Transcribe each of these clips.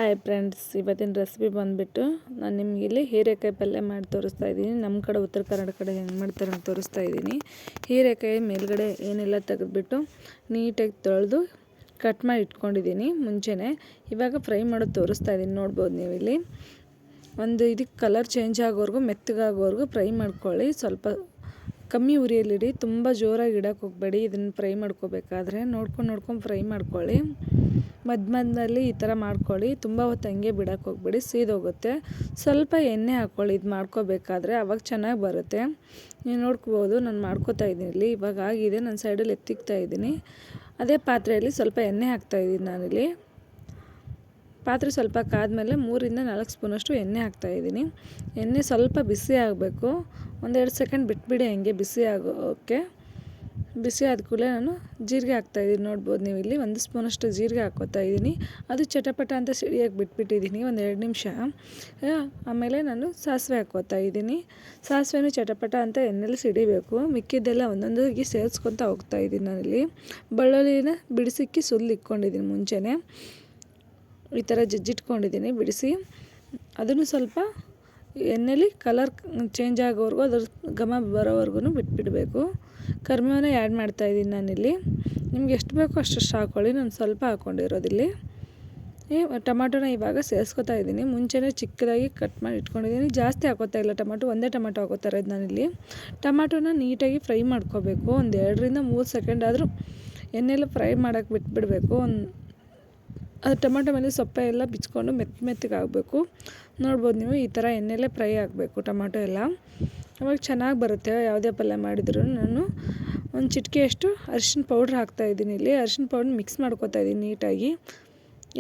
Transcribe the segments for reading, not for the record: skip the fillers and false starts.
Hi friends, ಇವತ್ತಿನ recipe ಬಂದುಬಿಟ್ಟು ನಾನು ನಿಮಗೆ ಇಲ್ಲಿ ಹೀರೆಕಾಯಿ ಪಲ್ಯ ಮಾಡಿ ತೋರಿಸ್ತಾ ಇದ್ದೀನಿ. ನಮ್ಮ ಕಡೆ ಉತ್ತರ ಕನ್ನಡ ಕಡೆ ಹೆಂಗೆ ಮಾಡ್ತಾರೆ ಅಂತ ತೋರಿಸ್ತಾ ಇದ್ದೀನಿ. ಹೀರೆಕಾಯಿ ಮೇಲ್ಗಡೆ ಏನೆಲ್ಲ ತೆಗೆದುಬಿಟ್ಟು ನೀಟಾಗಿ ತೊಳೆದು ಕಟ್ ಮಾಡಿ ಇಟ್ಕೊಂಡಿದ್ದೀನಿ ಮುಂಚೆನೇ. ಇವಾಗ ಫ್ರೈ ಮಾಡೋದು ತೋರಿಸ್ತಾ ಇದ್ದೀನಿ, ನೋಡ್ಬೋದು ನೀವು ಇಲ್ಲಿ. ಇದಕ್ಕೆ ಕಲರ್ ಚೇಂಜ್ ಆಗೋವರೆಗೂ, ಮೆತ್ತಗಾಗೋವರೆಗೂ ಫ್ರೈ ಮಾಡ್ಕೊಳ್ಳಿ. ಸ್ವಲ್ಪ ಕಮ್ಮಿ ಉರಿಯಲ್ಲಿಡಿ, ತುಂಬ ಜೋರಾಗಿ ಇಡಕ್ಕೆ ಹೋಗಬೇಡಿ. ಇದನ್ನು ಫ್ರೈ ಮಾಡ್ಕೋಬೇಕಾದ್ರೆ ನೋಡ್ಕೊಂಡು ಫ್ರೈ ಮಾಡ್ಕೊಳ್ಳಿ. ಮಧ್ಯದಲ್ಲಿ ಈ ಥರ ಮಾಡ್ಕೊಳ್ಳಿ. ತುಂಬ ಹೊತ್ತು ಹಂಗೆ ಬಿಡಕ್ಕೆ ಹೋಗಬೇಡಿ, ಸೀದೋಗುತ್ತೆ. ಸ್ವಲ್ಪ ಎಣ್ಣೆ ಹಾಕ್ಕೊಳ್ಳಿ ಇದು ಮಾಡ್ಕೋಬೇಕಾದ್ರೆ, ಆವಾಗ ಚೆನ್ನಾಗಿ ಬರುತ್ತೆ. ನೀವು ನೋಡ್ಕೋಬೋದು, ನಾನು ಮಾಡ್ಕೋತಾ ಇದ್ದೀನಿ ಇಲ್ಲಿ. ಇವಾಗ ಆಗಿದೆ, ನಾನು ಸೈಡಲ್ಲಿ ಎತ್ತಿಕ್ತಾ ಇದ್ದೀನಿ. ಅದೇ ಪಾತ್ರೆಯಲ್ಲಿ ಸ್ವಲ್ಪ ಎಣ್ಣೆ ಹಾಕ್ತಾಯಿದ್ದೀನಿ ನಾನಿಲ್ಲಿ. ಪಾತ್ರೆ ಸ್ವಲ್ಪ ಕಾದ್ಮೇಲೆ 3 ಇಂದ 4 ಸ್ಪೂನಷ್ಟು ಎಣ್ಣೆ ಹಾಕ್ತಾಯಿದ್ದೀನಿ. ಎಣ್ಣೆ ಸ್ವಲ್ಪ ಬಿಸಿ ಆಗಬೇಕು. 1-2 ಸೆಕೆಂಡ್ ಬಿಟ್ಬಿಡಿ ಹಂಗೆ ಬಿಸಿ ಆಗೋಕ್ಕೆ. ಬಿಸಿ ಆದ ಕೂಡಲೇ ನಾನು ಜೀರಿಗೆ ಹಾಕ್ತಾಯಿದ್ದೀನಿ, ನೋಡ್ಬೋದು ನೀವು ಇಲ್ಲಿ. 1 ಸ್ಪೂನಷ್ಟು ಜೀರಿಗೆ ಹಾಕ್ಕೋತಾ ಇದ್ದೀನಿ. ಅದು ಚಟಪಟ ಅಂತ ಸಿಡಿಯೋಕ್ಕೆ ಬಿಟ್ಬಿಟ್ಟಿದ್ದೀನಿ 1-2 ನಿಮಿಷ. ಆಮೇಲೆ ನಾನು ಸಾಸಿವೆ ಹಾಕ್ಕೋತಾ ಇದ್ದೀನಿ. ಸಾಸಿವೆನೂ ಚಟಪಟ ಅಂತ ಎಣ್ಣೆಲಿ ಸಿಡಿಬೇಕು. ಮಿಕ್ಕಿದ್ದೆಲ್ಲ ಒಂದೊಂದಾಗಿ ಸೇರಿಸ್ಕೊತಾ ಹೋಗ್ತಾಯಿದ್ದೀನಿ ನಾನಿಲ್ಲಿ. ಬೆಳ್ಳುಳ್ಳಿನ ಬಿಡಿಸಿಕ್ಕಿ ಸುಲಿಕ್ಕೊಂಡಿದ್ದೀನಿ ಮುಂಚೆನೇ. ಈ ಥರ ಜಜ್ಜಿಟ್ಕೊಂಡಿದ್ದೀನಿ ಬಿಡಿಸಿ. ಅದನ್ನು ಸ್ವಲ್ಪ ಎಣ್ಣೆಲಿ ಕಲರ್ ಚೇಂಜ್ ಆಗೋವರೆಗೂ, ಅದ್ರ ಘಮ ಬರೋವರೆಗೂ ಬಿಟ್ಬಿಡಬೇಕು. ಕರಿಬೇವನ್ನ ಆ್ಯಡ್ ಮಾಡ್ತಾಯಿದ್ದೀನಿ ನಾನಿಲ್ಲಿ. ನಿಮ್ಗೆ ಎಷ್ಟು ಬೇಕೋ ಅಷ್ಟು ಹಾಕ್ಕೊಳ್ಳಿ, ನಾನು ಸ್ವಲ್ಪ ಹಾಕ್ಕೊಂಡಿರೋದಿಲ್ಲಿ. ಟೊಮಾಟೋನ ಇವಾಗ ಸೇರಿಸ್ಕೊತಾ ಇದ್ದೀನಿ. ಮುಂಚೆನೇ ಚಿಕ್ಕದಾಗಿ ಕಟ್ ಮಾಡಿ ಇಟ್ಕೊಂಡಿದ್ದೀನಿ. ಜಾಸ್ತಿ ಹಾಕೋತಾ ಇಲ್ಲ ಟೊಮಾಟೊ, ಒಂದೇ ಟೊಮಾಟೊ ಹಾಕೋತಾ ಇರೋದು ನಾನಿಲ್ಲಿ. ಟೊಮಾಟೋನ ನೀಟಾಗಿ ಫ್ರೈ ಮಾಡ್ಕೋಬೇಕು. 1-2-3 ಸೆಕೆಂಡ್ ಆದರೂ ಎಣ್ಣೆಲ್ಲ ಫ್ರೈ ಮಾಡೋಕ್ಕೆ ಬಿಟ್ಬಿಡಬೇಕು. ಅದು ಟೊಮಾಟೊ ಮೇಲೆ ಸೊಪ್ಪೆ ಎಲ್ಲ ಬಿಚ್ಕೊಂಡು ಮೆತ್ತಗೆ ಆಗಬೇಕು. ನೋಡ್ಬೋದು ನೀವು, ಈ ಥರ ಎಣ್ಣೆಲ್ಲೇ ಫ್ರೈ ಆಗಬೇಕು ಟೊಮಾಟೊ ಎಲ್ಲ. ಅವಾಗ ಚೆನ್ನಾಗಿ ಬರುತ್ತೆ ಯಾವುದೇ ಪಲ್ಯ ಮಾಡಿದ್ರು. ನಾನು ಒಂದು ಚಿಟಿಕೆಯಷ್ಟು ಅರಿಶಿನ ಪೌಡ್ರ್ ಹಾಕ್ತಾಯಿದ್ದೀನಿ ಇಲ್ಲಿ. ಅರಿಶಿನ ಪೌಡ್ರ್ ಮಿಕ್ಸ್ ಮಾಡ್ಕೊತಾ ಇದ್ದೀನಿ ನೀಟಾಗಿ.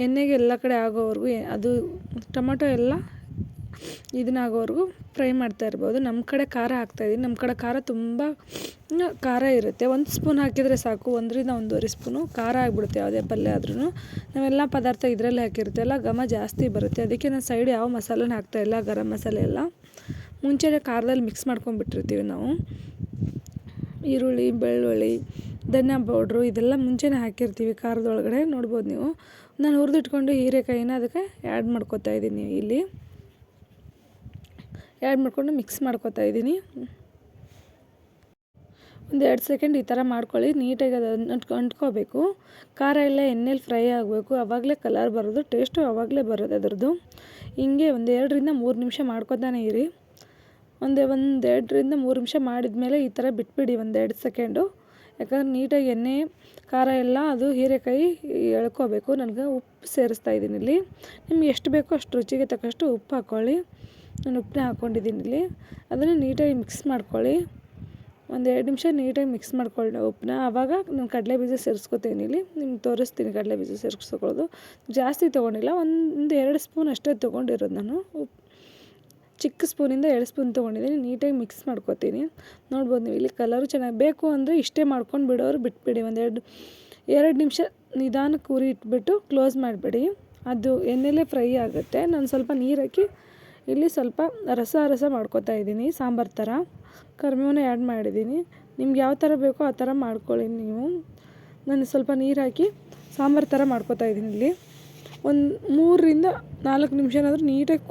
ಎಣ್ಣೆಗೆ ಎಲ್ಲ ಕಡೆ ಆಗೋವರೆಗೂ, ಅದು ಟೊಮಾಟೊ ಎಲ್ಲ ಇದನ್ನಾಗೋವರೆಗೂ ಫ್ರೈ ಮಾಡ್ತಾ ಇರ್ಬೋದು. ನಮ್ಮ ಕಡೆ ಖಾರ ಹಾಕ್ತಾಯಿದ್ದೀನಿ. ನಮ್ಮ ಕಡೆ ಖಾರ ತುಂಬ ಖಾರ ಇರುತ್ತೆ. 1 ಸ್ಪೂನ್ ಹಾಕಿದರೆ ಸಾಕು, 1-1.5 ಸ್ಪೂನು ಖಾರ ಆಗಿಬಿಡುತ್ತೆ ಯಾವುದೇ ಪಲ್ಯ ಆದ್ರೂ. ನಾವೆಲ್ಲ ಪದಾರ್ಥ ಇದರಲ್ಲಿ ಹಾಕಿರ್ತೀವಲ್ಲ, ಘಮ ಜಾಸ್ತಿ ಬರುತ್ತೆ. ಅದಕ್ಕೆ ನಾನು ಸೈಡ್ ಯಾವ ಮಸಾಲೆನೂ ಹಾಕ್ತಾಯಿಲ್ಲ. ಗರಂ ಮಸಾಲೆ ಎಲ್ಲ ಮುಂಚೆನೇ ಖಾರದಲ್ಲಿ ಮಿಕ್ಸ್ ಮಾಡ್ಕೊಂಡ್ಬಿಟ್ಟಿರ್ತೀವಿ ನಾವು. ಈರುಳ್ಳಿ, ಬೆಳ್ಳುಳ್ಳಿ, ಧನಿಯಾ ಪೌಡ್ರು ಇದೆಲ್ಲ ಮುಂಚೆನೇ ಹಾಕಿರ್ತೀವಿ ಖಾರದೊಳಗಡೆ. ನೋಡ್ಬೋದು ನೀವು. ನಾನು ಹುರಿದಿಟ್ಕೊಂಡು ಹೀರೆಕಾಯಿನ ಅದಕ್ಕೆ ಆ್ಯಡ್ ಮಾಡ್ಕೊತಾ ಇದ್ದೀನಿ ಇಲ್ಲಿ. ಆ್ಯಡ್ ಮಾಡಿಕೊಂಡು ಮಿಕ್ಸ್ ಮಾಡ್ಕೊತಾ ಇದ್ದೀನಿ. 1-2 ಸೆಕೆಂಡ್ ಈ ಥರ ಮಾಡ್ಕೊಳ್ಳಿ. ನೀಟಾಗಿ ಅದು ಅಂಟ್ಕೋಬೇಕು. ಖಾರ ಎಲ್ಲ ಎಣ್ಣೆಲಿ ಫ್ರೈ ಆಗಬೇಕು. ಆವಾಗಲೇ ಕಲರ್ ಬರೋದು, ಟೇಸ್ಟು ಆವಾಗಲೇ ಬರೋದು ಅದರದ್ದು. ಹಿಂಗೆ 1-2-3 ನಿಮಿಷ ಮಾಡ್ಕೊತಾನೆ ಇರಿ. 1-2-3 ನಿಮಿಷ ಮಾಡಿದ್ಮೇಲೆ ಈ ಥರ ಬಿಟ್ಬಿಡಿ 1-2 ಸೆಕೆಂಡು. ಯಾಕಂದ್ರೆ ನೀಟಾಗಿ ಎಣ್ಣೆ, ಖಾರ ಎಲ್ಲ ಅದು ಹೀರೆಕಾಯಿ ಎಳ್ಕೋಬೇಕು. ನನಗೆ ಉಪ್ಪು ಸೇರಿಸ್ತಾ ಇದ್ದೀನಿ ಇಲ್ಲಿ. ನಿಮ್ಗೆ ಎಷ್ಟು ಬೇಕೋ ಅಷ್ಟು ರುಚಿಗೆ ತಕ್ಕಷ್ಟು ಉಪ್ಪು ಹಾಕ್ಕೊಳ್ಳಿ. ನಾನು ಉಪ್ಪನ್ನ ಹಾಕ್ಕೊಂಡಿದ್ದೀನಿ ಇಲ್ಲಿ. ಅದನ್ನು ನೀಟಾಗಿ ಮಿಕ್ಸ್ ಮಾಡ್ಕೊಳ್ಳಿ. 1-2 ನಿಮಿಷ ನೀಟಾಗಿ ಮಿಕ್ಸ್ ಮಾಡ್ಕೊಳ್ಳಿ ಉಪ್ಪನ್ನ. ಆವಾಗ ನಾನು ಕಡಲೆ ಬೀಜ ಸೇರಿಸ್ಕೊತೀನಿ ಇಲ್ಲಿ. ನಿಮ್ಗೆ ತೋರಿಸ್ತೀನಿ ಕಡಲೆ ಬೀಜ ಸೇರಿಸ್ಕೊಳ್ಳೋದು. ಜಾಸ್ತಿ ತೊಗೊಂಡಿಲ್ಲ, 1-2 ಸ್ಪೂನ್ ಅಷ್ಟೇ ತೊಗೊಂಡಿರೋದು ನಾನು. ಚಿಕ್ಕ ಸ್ಪೂನಿಂದ 2 ಸ್ಪೂನ್ ತೊಗೊಂಡಿದ್ದೀನಿ. ನೀಟಾಗಿ ಮಿಕ್ಸ್ ಮಾಡ್ಕೊತೀನಿ. ನೋಡ್ಬೋದು ನೀವು ಇಲ್ಲಿ. ಕಲರು ಚೆನ್ನಾಗಿ ಬೇಕು ಅಂದರೆ ಇಷ್ಟೇ ಮಾಡ್ಕೊಂಡು ಬಿಡೋರು ಬಿಟ್ಬಿಡಿ. 1-2 ನಿಮಿಷ ನಿಧಾನಕ್ಕೆ ಉರಿ ಇಟ್ಬಿಟ್ಟು ಕ್ಲೋಸ್ ಮಾಡಿಬಿಡಿ. ಅದು ಎಣ್ಣೆಲೇ ಫ್ರೈ ಆಗುತ್ತೆ. ನಾನು ಸ್ವಲ್ಪ ನೀರು ಹಾಕಿ ಇಲ್ಲಿ ಸ್ವಲ್ಪ ರಸ ಮಾಡ್ಕೊತಾ ಇದ್ದೀನಿ, ಸಾಂಬಾರು ಥರ. ಕರಿಬೇವನ್ನ ಆ್ಯಡ್ ಮಾಡಿದ್ದೀನಿ. ನಿಮ್ಗೆ ಯಾವ ಥರ ಬೇಕೋ ಆ ಥರ ಮಾಡ್ಕೊಳ್ಳಿ ನೀವು. ನಾನು ಸ್ವಲ್ಪ ನೀರು ಹಾಕಿ ಸಾಂಬಾರು ಥರ ಮಾಡ್ಕೊತಾ ಇದ್ದೀನಿ ಇಲ್ಲಿ. 3-4 ನಿಮಿಷನಾದರೂ ನೀಟಾಗಿ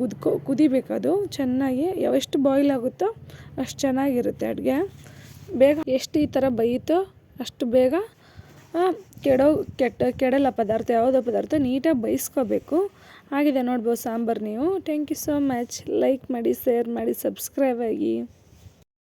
ಕುದಿಬೇಕದು ಚೆನ್ನಾಗಿ. ಎಷ್ಟು ಬಾಯ್ಲ್ ಆಗುತ್ತೋ ಅಷ್ಟು ಚೆನ್ನಾಗಿರುತ್ತೆ ಅಡುಗೆ. ಬೇಗ ಎಷ್ಟು ಈ ಥರ ಬೇಯುತ್ತೋ ಅಷ್ಟು ಬೇಗ ಕೆಡಲ್ಲ ಪದಾರ್ಥ. ಯಾವುದೋ ಪದಾರ್ಥ ನೀಟಾಗಿ ಬೇಯಿಸ್ಕೋಬೇಕು. ಆಗಿದೆ ನೋಡ್ಬೋದು ಸಾಂಬಾರು ನೀವು. Thank you so much. Like ಮಾಡಿ, ಶೇರ್ ಮಾಡಿ, ಸಬ್ಸ್ಕ್ರೈಬ್ ಆಗಿ.